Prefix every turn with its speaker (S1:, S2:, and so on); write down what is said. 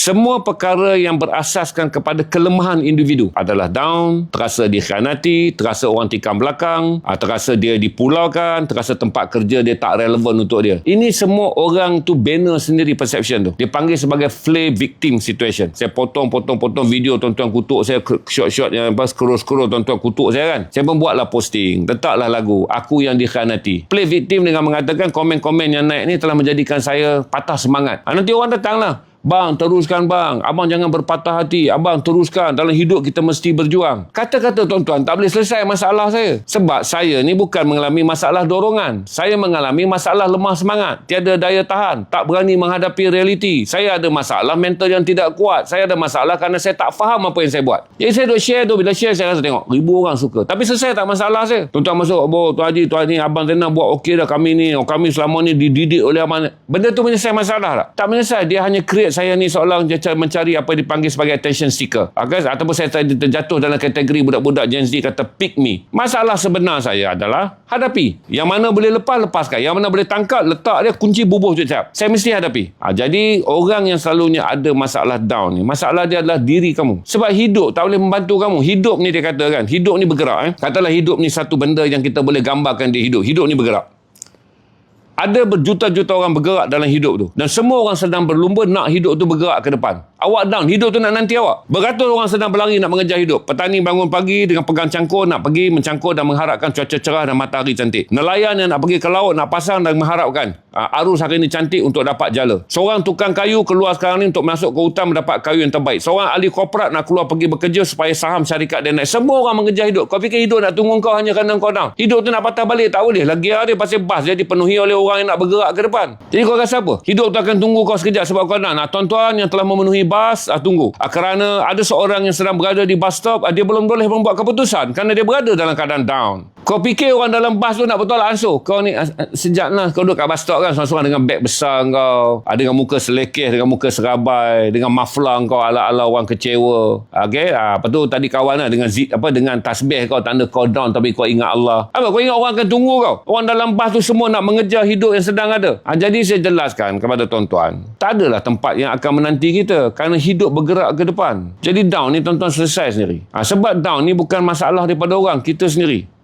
S1: Semua perkara yang berasaskan kepada kelemahan individu adalah down, terasa dikhianati, terasa orang tikam belakang, terasa dia dipulaukan, terasa tempat kerja dia tak relevan untuk dia. Ini semua orang tu banner sendiri perception tu. Dia panggil sebagai play victim situation. Saya potong video tuan-tuan kutuk saya, shot-shot yang scroll tuan-tuan kutuk saya kan. Saya pun buatlah posting, letaklah lagu Aku Yang Dikhianati. Play victim dengan mengatakan komen-komen yang naik ni telah menjadikan saya patah semangat. Nanti orang datanglah, bang, teruskan bang. Abang jangan berpatah hati. Abang teruskan. Dalam hidup kita mesti berjuang. Kata-kata tuan-tuan tak boleh selesai masalah saya. Sebab saya ni bukan mengalami masalah dorongan. Saya mengalami masalah lemah semangat. Tiada daya tahan. Tak berani menghadapi realiti. Saya ada masalah mental yang tidak kuat. Saya ada masalah kerana saya tak faham apa yang saya buat. Jadi saya duk share tu. Bila share saya rasa tengok ribu orang suka. Tapi selesai tak masalah saya. Tuan-tuan masuk, Tuan Haji, Tuan ni, Abang Zainal buat okey dah kami ni. Kami selama ni dididik oleh Abang. Benda tu menyelesaikan masalah tak? Tak menyelesaikan. Dia hanya create saya ni seolah mencari apa yang dipanggil sebagai attention seeker. Ataupun saya terjatuh dalam kategori budak-budak Gen Z kata pick me. Masalah sebenar saya adalah hadapi. Yang mana boleh lepaskan. Yang mana boleh tangkap, letak dia, kunci bubuh jejak. Saya mesti hadapi. Jadi orang yang selalunya ada masalah down ni, masalah dia adalah diri kamu. Sebab hidup tak boleh membantu kamu. Hidup ni dia katakan, hidup ni bergerak. Katalah hidup ni satu benda yang kita boleh gambarkan dia hidup. Hidup ni bergerak. Ada berjuta-juta orang bergerak dalam hidup tu. Dan semua orang sedang berlumba nak hidup tu bergerak ke depan. Awak down, hidup tu nak nanti awak. Beratus orang sedang berlari nak mengejar hidup. Petani bangun pagi dengan pegang cangkul nak pergi mencangkul dan mengharapkan cuaca cerah dan matahari cantik. Nelayan yang nak pergi ke laut nak pasang dan mengharapkan arus hari ini cantik untuk dapat jala. Seorang tukang kayu keluar sekarang ni untuk masuk ke hutan mendapat kayu yang terbaik. Seorang ahli korporat nak keluar pergi bekerja supaya saham syarikat dia naik. Semua orang mengejar hidup. Kau fikir hidup nak tunggu kau hanya kerana kau down? Hidup tu nak patah balik tak boleh. Lagi dia pasal bas dia dipenuhi oleh orang yang nak bergerak ke depan. Jadi kau rasa apa? Hidup tu akan tunggu kau sekejap sebab kau down. Tuan-tuan yang telah memenuhi bas, tunggu. Kerana ada seorang yang sedang berada di bus stop, dia belum boleh membuat keputusan kerana dia berada dalam keadaan down. Kau fikir orang dalam bas tu nak bertolak ansur? Kau ni sejak kau duduk kat bus stop kan, seorang-seorang dengan beg besar kau, dengan muka selekeh, dengan muka serabai, dengan muffler kau ala-ala orang kecewa. Okey, apa tu tadi kawan dengan dengan tasbih kau tanda kau down tapi kau ingat Allah. Apa kau ingat orang akan tunggu kau? Orang dalam bas tu semua nak mengejar hidup yang sedang ada. Jadi saya jelaskan kepada tuan-tuan, tak adalah tempat yang akan menanti kita kerana hidup bergerak ke depan. Jadi down ni tuan-tuan selesai sendiri. Sebab down ni bukan masalah daripada orang, kita sendiri.